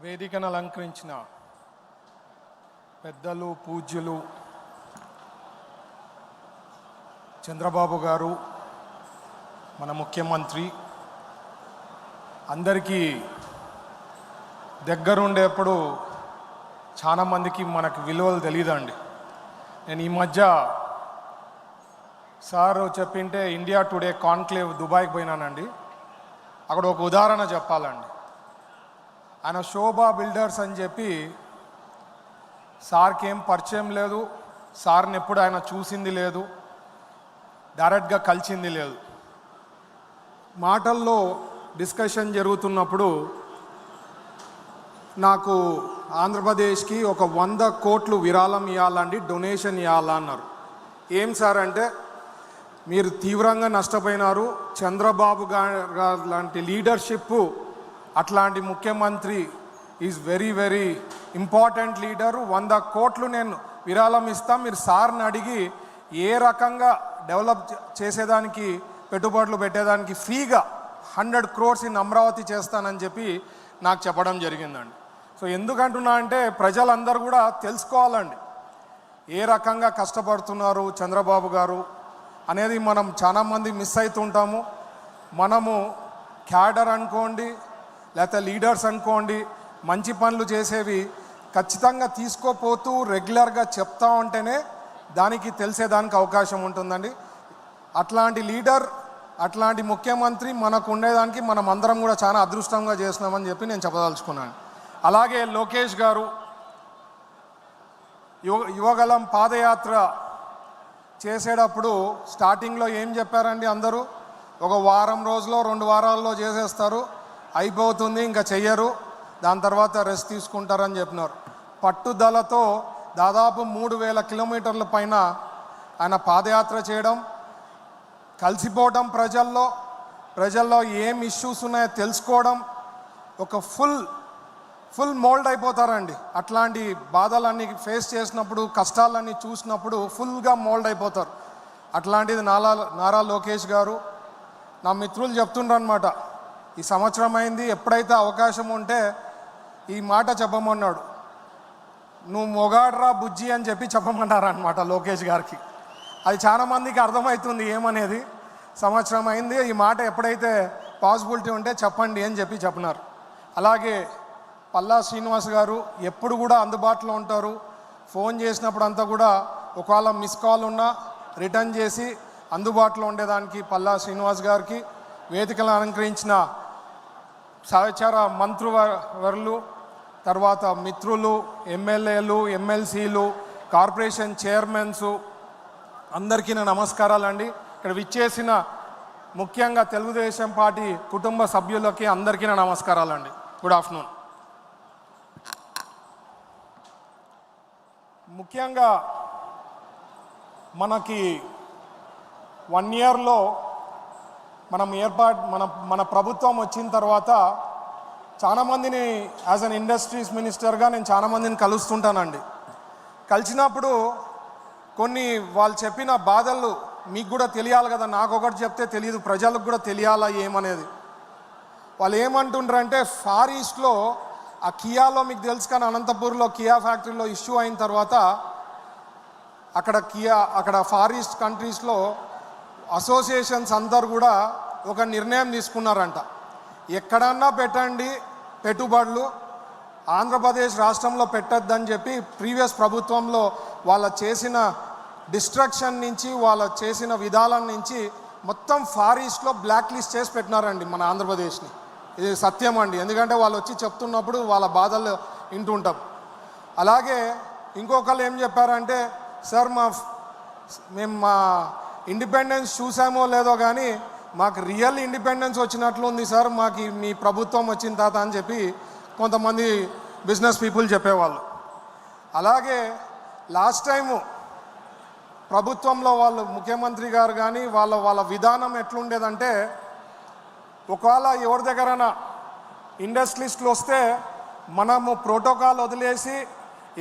వేదికను అలంకరించిన పెద్దలు పూజ్యులు చంద్రబాబు గారు, మన ముఖ్యమంత్రి, అందరికీ దగ్గరుండేప్పుడు చాలామందికి మనకు విలువలు తెలియదండి. నేను ఈ మధ్య సార్ చెప్పింటే ఇండియా టుడే కాన్క్లేవ్ దుబాయ్కి పోయినానండి. అక్కడ ఒక ఉదాహరణ చెప్పాలండి. ఆయన శోభా బిల్డర్స్ అని చెప్పి, సార్కి ఏం పరిచయం లేదు, సార్ని ఎప్పుడు ఆయన చూసింది లేదు, డైరెక్ట్గా కలిసింది లేదు. మాటల్లో డిస్కషన్ జరుగుతున్నప్పుడు నాకు ఆంధ్రప్రదేశ్కి ఒక 100 కోట్లు విరాళం ఇవ్వాలండి, డొనేషన్ ఇవ్వాలా అన్నారు. ఏం సార్ అంటే, మీరు తీవ్రంగా నష్టపోయినారు, చంద్రబాబు గారు లాంటి లీడర్షిప్, అట్లాంటి ముఖ్యమంత్రి is very very important leader, 100 కోట్లు నేను విరాళం ఇస్తాం, మీరు సార్ని అడిగి ఏ రకంగా డెవలప్ చేసేదానికి, పెట్టుబడులు పెట్టేదానికి ఫ్రీగా 100 crores ఇన్ అమరావతి చేస్తానని చెప్పి నాకు చెప్పడం జరిగిందండి. సో ఎందుకంటున్నా అంటే, ప్రజలందరూ కూడా తెలుసుకోవాలండి ఏ రకంగా కష్టపడుతున్నారు చంద్రబాబు గారు అనేది. మనం చాలామంది మిస్ అవుతుంటాము. మనము క్యాడర్ అనుకోండి, లేకపోతే లీడర్స్ అనుకోండి, మంచి పనులు చేసేవి ఖచ్చితంగా తీసుకోపోతూ రెగ్యులర్గా చెప్తా ఉంటేనే దానికి తెలిసేదానికి అవకాశం ఉంటుందండి. అట్లాంటి లీడర్, అట్లాంటి ముఖ్యమంత్రి మనకు ఉండేదానికి మనం అందరం కూడా చాలా అదృష్టంగా చేస్తున్నామని చెప్పి నేను చెప్పదలుచుకున్నాను. అలాగే లోకేష్ గారు యువగలం పాదయాత్ర చేసేటప్పుడు స్టార్టింగ్లో ఏం చెప్పారండి, అందరూ ఒక వారం రోజులో 2 వారాల్లో చేసేస్తారు, అయిపోతుంది, ఇంకా చెయ్యరు, దాని తర్వాత రెస్ట్ తీసుకుంటారని చెప్పినారు. పట్టుదలతో దాదాపు 3000 కిలోమీటర్ల పైన ఆయన పాదయాత్ర చేయడం, కలిసిపోవడం, ప్రజల్లో ఏం ఇష్యూస్ ఉన్నాయో తెలుసుకోవడం, ఒక ఫుల్ మోల్డ్ అయిపోతారండి. అట్లాంటి బాధలన్నీ ఫేస్ చేసినప్పుడు, కష్టాలన్నీ చూసినప్పుడు ఫుల్గా మోల్డ్ అయిపోతారు. అట్లాంటిది నారా లోకేష్ గారు. నా మిత్రులు చెప్తుండ్రు అనమాట, ఈ సంవత్సరం అయింది, ఎప్పుడైతే అవకాశం ఉంటే ఈ మాట చెప్పమన్నాడు, నువ్వు మొగాడ్రా బుజ్జి అని చెప్పి చెప్పమన్నారు అనమాట లోకేష్ గారికి. అది చాలా మందికి అర్థమవుతుంది ఏమనేది. సంవత్సరం అయింది, ఈ మాట ఎప్పుడైతే పాసిబిలిటీ ఉంటే చెప్పండి అని చెప్పి చెప్పినారు. అలాగే పల్లా శ్రీనివాస్ గారు ఎప్పుడు కూడా అందుబాటులో ఉంటారు. ఫోన్ చేసినప్పుడు అంతా కూడా ఒకవేళ మిస్ కాల్ ఉన్నా రిటర్న్ చేసి అందుబాటులో ఉండేదానికి పల్లా శ్రీనివాస్ గారికి, వేదికలు అలంకరించిన సహచార మంత్రివర్యులు, తర్వాత మిత్రులు, ఎమ్మెల్యేలు, ఎమ్మెల్సీలు, కార్పొరేషన్ చైర్మన్స్ అందరికీ నా నమస్కారాలండి. ఇక్కడ విచ్చేసిన ముఖ్యంగా తెలుగుదేశం పార్టీ కుటుంబ సభ్యులకి అందరికీ నా నమస్కారాలండి. Good afternoon. ముఖ్యంగా మనకి 1 yearలో మన ప్రభుత్వం వచ్చిన తర్వాత చాలామందిని యాజ్ అన్ ఇండస్ట్రీస్ మినిస్టర్గా నేను చాలామందిని కలుస్తుంటానండి. కలిసినప్పుడు కొన్ని వాళ్ళు చెప్పిన బాధలు మీకు కూడా తెలియాలి కదా, నాకు ఒకటి చెప్తే తెలియదు, ప్రజలకు కూడా తెలియాలా ఏమనేది. వాళ్ళు ఏమంటుండ్రంటే, ఫార్ ఈస్ట్లో ఆ కియాలో మీకు తెలుసు కానీ అనంతపూర్లో కియా ఫ్యాక్టరీలో ఇష్యూ అయిన తర్వాత అక్కడ ఫార్ ఈస్ట్ కంట్రీస్లో అసోసియేషన్స్ అందరు కూడా ఒక నిర్ణయం తీసుకున్నారంట, ఎక్కడన్నా పెట్టండి పెట్టుబడులు, ఆంధ్రప్రదేశ్ రాష్ట్రంలో పెట్టద్దని చెప్పి ప్రీవియస్ ప్రభుత్వంలో వాళ్ళ చేసిన డిస్ట్రక్షన్ నుంచి, వాళ్ళ చేసిన విధానం నుంచి మొత్తం ఫార్ ఈస్ట్లో బ్లాక్ లిస్ట్ చేసి పెట్టినారండి మన ఆంధ్రప్రదేశ్ని. ఇది సత్యం అండి, ఎందుకంటే వాళ్ళు వచ్చి చెప్తున్నప్పుడు వాళ్ళ బాధలు వింటుంటాం. అలాగే ఇంకొకళ్ళు ఏం చెప్పారంటే, సార్ మేము మా ఇండిపెండెన్స్ చూసామో లేదో కానీ మాకు రియల్ ఇండిపెండెన్స్ వచ్చినట్లు ఉంది సార్ మాకు మీ ప్రభుత్వం వచ్చిన తర్వాత అని చెప్పి కొంతమంది బిజినెస్ పీపుల్ చెప్పేవాళ్ళు. అలాగే లాస్ట్ టైము ప్రభుత్వంలో వాళ్ళు ముఖ్యమంత్రి గారు కానీ వాళ్ళ విధానం ఎట్లుండేదంటే, ఒకవేళ ఎవరి దగ్గరైనా ఇండస్ట్రియలిస్టులు వస్తే మనము ప్రోటోకాల్ వదిలేసి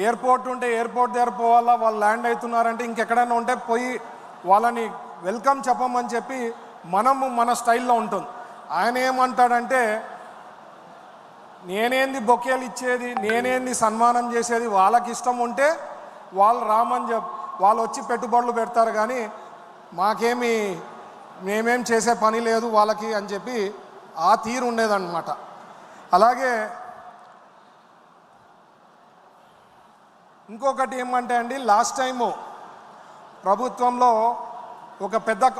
ఎయిర్పోర్ట్ ఉంటే ఎయిర్పోర్ట్ దగ్గర పోవాలా, వాళ్ళు ల్యాండ్ అవుతున్నారంటే ఇంకెక్కడైనా ఉంటే పోయి వాళ్ళని వెల్కమ్ చెప్పమని చెప్పి మనము మన స్టైల్లో ఉంటుంది. ఆయన ఏమంటాడంటే, నేనేంది బొకేలు ఇచ్చేది, నేనేంది సన్మానం చేసేది, వాళ్ళకి ఇష్టం ఉంటే వాళ్ళు రామని వాళ్ళు వచ్చి పెట్టుబడులు పెడతారు, కానీ మేమేం చేసే పని లేదు వాళ్ళకి అని చెప్పి ఆ తీరు ఉండేదన్నమాట. అలాగే ఇంకొకటి ఏమంటే అండి, లాస్ట్ టైము ప్రభుత్వంలో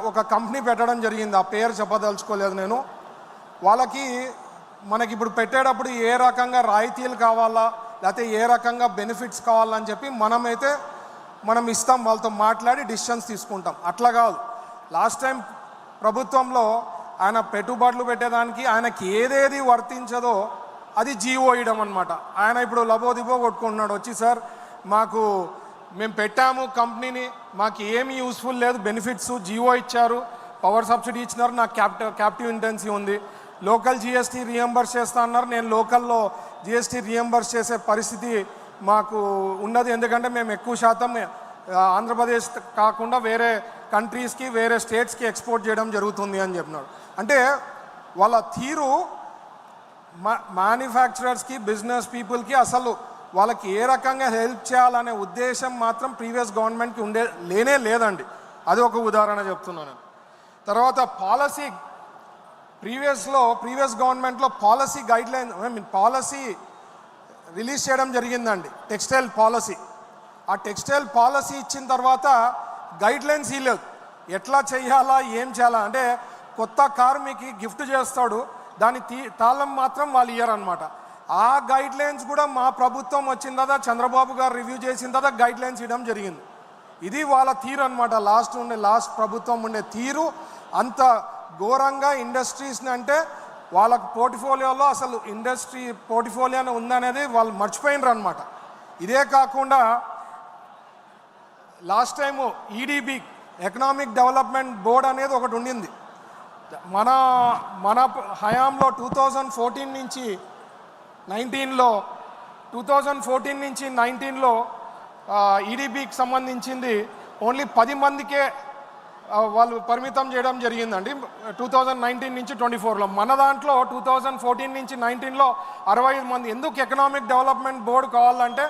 ఒక కంపెనీ పెట్టడం జరిగింది. ఆ పేరు చెప్పదలుచుకోలేదు నేను. వాళ్ళకి మనకి ఇప్పుడు పెట్టేటప్పుడు ఏ రకంగా రాయితీలు కావాలా, లేకపోతే ఏ రకంగా బెనిఫిట్స్ కావాలని చెప్పి మనం ఇస్తాం, వాళ్ళతో మాట్లాడి డిసిషన్స్ తీసుకుంటాం. అట్లా కాదు, లాస్ట్ టైం ప్రభుత్వంలో ఆయన పెట్టుబడులు పెట్టేదానికి ఆయనకి ఏదేది వర్తించదో అది జీవో ఇవ్వడం అనమాట. ఆయన ఇప్పుడు లబోదిబో కొట్టుకుంటున్నాడు వచ్చి, సార్ మేము పెట్టాము కంపెనీని, మాకు ఏమీ యూస్ఫుల్ లేదు, బెనిఫిట్స్ జీవో ఇచ్చారు, పవర్ సబ్సిడీ ఇచ్చినారు, నాకు క్యాప్టివ్ ఇంటెన్సీ ఉంది, లోకల్ జిఎస్టీ రీఎంబర్స్ చేస్తా అన్నారు, నేను లోకల్లో జిఎస్టీ రీఎంబర్స్ చేసే పరిస్థితి మాకు ఉన్నది, ఎందుకంటే మేము ఎక్కువ శాతం ఆంధ్రప్రదేశ్ కాకుండా వేరే కంట్రీస్కి వేరే స్టేట్స్కి ఎక్స్పోర్ట్ చేయడం జరుగుతుంది అని చెప్పినాడు. అంటే వాళ్ళ తీరు మ్యానుఫ్యాక్చరర్స్కి, బిజినెస్ పీపుల్కి అసలు వాళ్ళకి ఏ రకంగా హెల్ప్ చేయాలనే ఉద్దేశం మాత్రం ప్రీవియస్ గవర్నమెంట్కి లేదండి. అది ఒక ఉదాహరణ చెప్తున్నాను. తర్వాత పాలసీ, ప్రీవియస్ గవర్నమెంట్లో పాలసీ రిలీజ్ చేయడం జరిగిందండి, టెక్స్టైల్ పాలసీ. ఆ టెక్స్టైల్ పాలసీ ఇచ్చిన తర్వాత గైడ్లైన్స్ ఇవ్వలేదు, ఎట్లా చేయాలా, ఏం చేయాలా. అంటే కొత్త కారు మీకు గిఫ్ట్ చేస్తాడు, దాని తాళం మాత్రం వాళ్ళు ఇయ్యరనమాట. ఆ గైడ్లైన్స్ కూడా మా ప్రభుత్వం వచ్చిన తర్వాత చంద్రబాబు గారు రివ్యూ చేసిన తర్వాత గైడ్లైన్స్ ఇవ్వడం జరిగింది. ఇది వాళ్ళ తీరు అనమాట. లాస్ట్ ప్రభుత్వం ఉండే తీరు అంత ఘోరంగా ఇండస్ట్రీస్ని, అంటే వాళ్ళకు పోర్ట్ఫోలియోలో అసలు ఇండస్ట్రీ పోర్ట్ఫోలియోనే ఉందనేది వాళ్ళు మర్చిపోయినరు అనమాట. ఇదే కాకుండా last time EDB, economic development board అనేది ఒకటి ఉండింది. మన హయాంలో 2014 నుంచి 19లో ఈడీబీకి సంబంధించింది ఓన్లీ 10 మందికే వాళ్ళు పరిమితం చేయడం జరిగిందండి 2019 నుంచి 24లో. మన దాంట్లో 2014 నుంచి 19లో 65 మంది. ఎందుకు ఎకనామిక్ డెవలప్మెంట్ బోర్డు కావాలంటే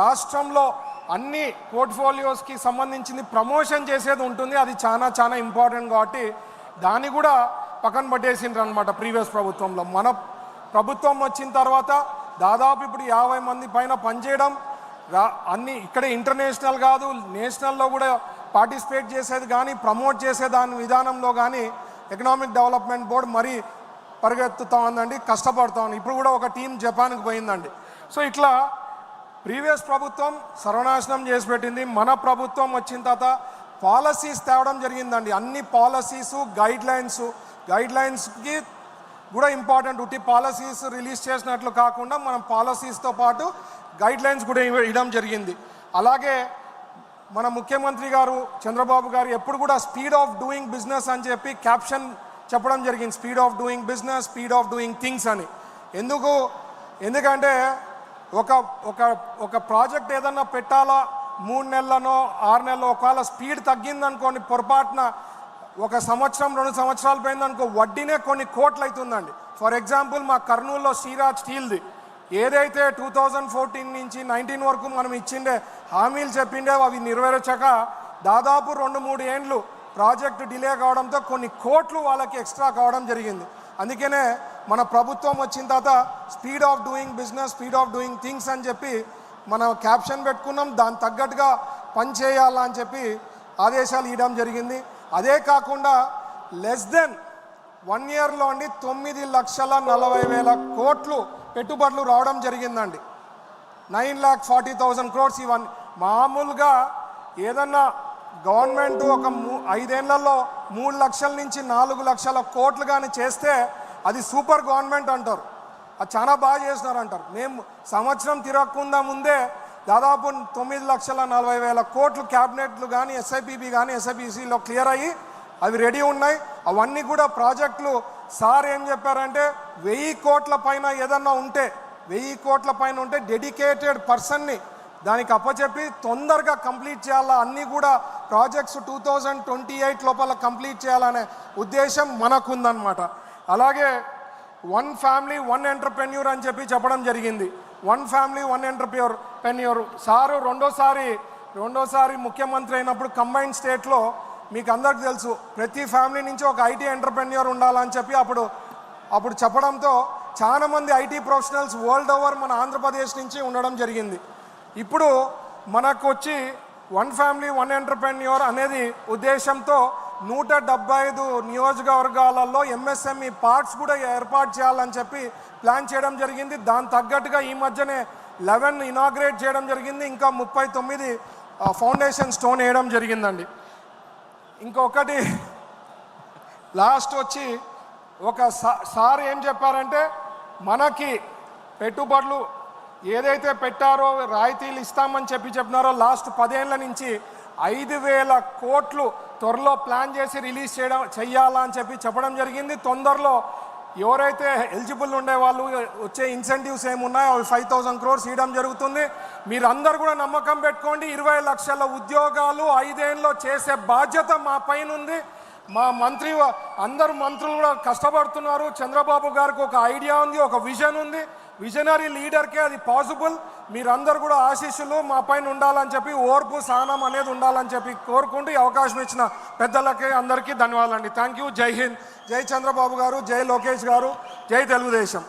రాష్ట్రంలో అన్ని పోర్ట్ఫోలియోస్కి సంబంధించింది ప్రమోషన్ చేసేది ఉంటుంది, అది చాలా ఇంపార్టెంట్. కాబట్టి దాన్ని కూడా పక్కన పట్టేసిండ్రు అనమాట ప్రీవియస్ ప్రభుత్వంలో. మన ప్రభుత్వం వచ్చిన తర్వాత దాదాపు ఇప్పుడు 50 మంది పైన పనిచేయడం, అన్ని ఇక్కడే ఇంటర్నేషనల్ కాదు నేషనల్లో కూడా పార్టిసిపేట్ చేసేది కానీ ప్రమోట్ చేసే దాని విధానంలో కానీ ఎకనామిక్ డెవలప్మెంట్ బోర్డు మరీ పరిగెత్తుతూ ఉందండి, కష్టపడుతూ ఉంది. ఇప్పుడు కూడా ఒక టీం జపాన్కి పోయిందండి. సో ఇట్లా ప్రీవియస్ ప్రభుత్వం సర్వనాశనం చేసి పెట్టింది. మన ప్రభుత్వం వచ్చిన తర్వాత పాలసీస్ తేవడం జరిగిందండి. అన్ని పాలసీసు గైడ్లైన్స్కి కూడా ఇంపార్టెంట్. ఉట్టి పాలసీస్ రిలీజ్ చేసినట్లు కాకుండా మనం పాలసీస్తో పాటు గైడ్లైన్స్ కూడా ఇవ్వడం జరిగింది. అలాగే మన ముఖ్యమంత్రి గారు చంద్రబాబు గారు ఎప్పుడు కూడా స్పీడ్ ఆఫ్ డూయింగ్ బిజినెస్ అని చెప్పి క్యాప్షన్ చెప్పడం జరిగింది. Speed of doing business, speed of doing things అని. ఎందుకంటే ఒక ప్రాజెక్ట్ ఏదన్నా పెట్టాలా 3 నెలలనో 6 నెలల్లో ఒకవేళ స్పీడ్ తగ్గిందనుకోండి, పొరపాటున 1 సంవత్సరం 2 సంవత్సరాలు పోయిందనుకో వడ్డీనే కొన్ని కోట్లు అవుతుందండి. ఫర్ ఎగ్జాంపుల్ మా కర్నూలులో శ్రీరాజ్ స్టీల్ది ఏదైతే 2014 నుంచి 19 వరకు మనం ఇచ్చిండే హామీలు చెప్పిండే అవి నెరవేర్చక దాదాపు 2-3 ఏండ్లు ప్రాజెక్టు డిలే కావడంతో కొన్ని కోట్లు వాళ్ళకి ఎక్స్ట్రా కావడం జరిగింది. అందుకనే మన ప్రభుత్వం వచ్చిన తర్వాత speed of doing business, speed of doing things అని చెప్పి మనం క్యాప్షన్ పెట్టుకున్నాం. దాని తగ్గట్టుగా పని చేయాలని చెప్పి ఆదేశాలు ఇవ్వడం జరిగింది. అదే కాకుండా లెస్ దెన్ 1 ఇయర్లో అండి 9,40,40,000 కోట్లు పెట్టుబడులు రావడం జరిగిందండి. 9,40,000 crores. ఇవన్నీ మామూలుగా ఏదన్నా గవర్నమెంట్ ఒక 5 ఏళ్లలో 3 లక్షల నుంచి 4 లక్షల కోట్లు కానీ చేస్తే అది సూపర్ గవర్నమెంట్ అంటారు, అది చాలా బాగా చేసినారు అంటారు. మేము సంవత్సరం తిరగకుండా ముందే దాదాపు 9,40,000 కోట్లు క్యాబినెట్లు కానీ ఎస్ఐపిబి కానీ ఎస్ఐపిసిలో క్లియర్ అయ్యి అవి రెడీ ఉన్నాయి. అవన్నీ కూడా ప్రాజెక్టులు సార్ ఏం చెప్పారంటే 1000 కోట్ల పైన ఏదన్నా ఉంటే 1000 కోట్ల పైన ఉంటే డెడికేటెడ్ పర్సన్ని దానికి అప్పచెప్పి తొందరగా కంప్లీట్ చేయాలా, అన్నీ కూడా ప్రాజెక్ట్స్ 2028 లోపల కంప్లీట్ చేయాలనే ఉద్దేశం మనకుందన్నమాట. అలాగే వన్ ఫ్యామిలీ వన్ ఎంటర్ప్రెన్యూర్ అని చెప్పి చెప్పడం జరిగింది. One family one entrepreneur sir రెండోసారి ముఖ్యమంత్రి అయినప్పుడు కంబైన్డ్ స్టేట్లో మీకు అందరికీ తెలుసు ప్రతి ఫ్యామిలీ నుంచి ఒక ఐటీ ఎంటర్ప్రెన్యూర్ ఉండాలని చెప్పి అప్పుడు చెప్పడంతో చాలామంది ఐటీ ప్రొఫెషనల్స్ వరల్డ్ ఓవర్ మన ఆంధ్రప్రదేశ్ నుంచి ఉండడం జరిగింది. ఇప్పుడు మనకు వచ్చి వన్ ఫ్యామిలీ వన్ ఎంటర్ప్రెన్యూర్ అనేది ఉద్దేశంతో 175 నియోజకవర్గాలలో ఎంఎస్ఎంఈ పార్క్స్ కూడా ఏర్పాటు చేయాలని చెప్పి ప్లాన్ చేయడం జరిగింది. దాని తగ్గట్టుగా ఈ మధ్యనే 11 ఇనాగ్రేట్ చేయడం జరిగింది. ఇంకా 39 ఫౌండేషన్ స్టోన్ వేయడం జరిగిందండి. ఇంకొకటి లాస్ట్ వచ్చి సార్ ఏం చెప్పారంటే మనకి పెట్టుబడులు ఏదైతే పెట్టారో రాయితీలు ఇస్తామని చెప్పినారో లాస్ట్ 10 ఏళ్ల నుంచి 5,000 కోట్లు త్వరలో ప్లాన్ చేసి రిలీజ్ చెయ్యాలా అని చెప్పడం జరిగింది. తొందరలో ఎవరైతే ఎలిజిబుల్ ఉండే వాళ్ళు వచ్చే ఇన్సెంటివ్స్ ఏమున్నాయో అవి 5,000 crores ఇవ్వడం జరుగుతుంది. మీరందరూ కూడా నమ్మకం పెట్టుకోండి. 20 లక్షల ఉద్యోగాలు 5 ఏళ్ళలో చేసే బాధ్యత మా పైన ఉంది. మా అందరు మంత్రులు కూడా కష్టపడుతున్నారు. చంద్రబాబు గారికి ఒక ఐడియా ఉంది, ఒక విజన్ ఉంది. విజనరీ లీడర్కే అది పాసిబుల్. మీరందరూ కూడా ఆశీస్సులు మా పైన ఉండాలని చెప్పి, ఓర్పు సహనం అనేది ఉండాలని చెప్పి కోరుకుంటూ ఈ అవకాశం ఇచ్చిన పెద్దలకి అందరికీ ధన్యవాదాలండి. Thank you. జై హింద్. జై చంద్రబాబు గారు, జై లోకేష్ గారు, జై తెలుగుదేశం.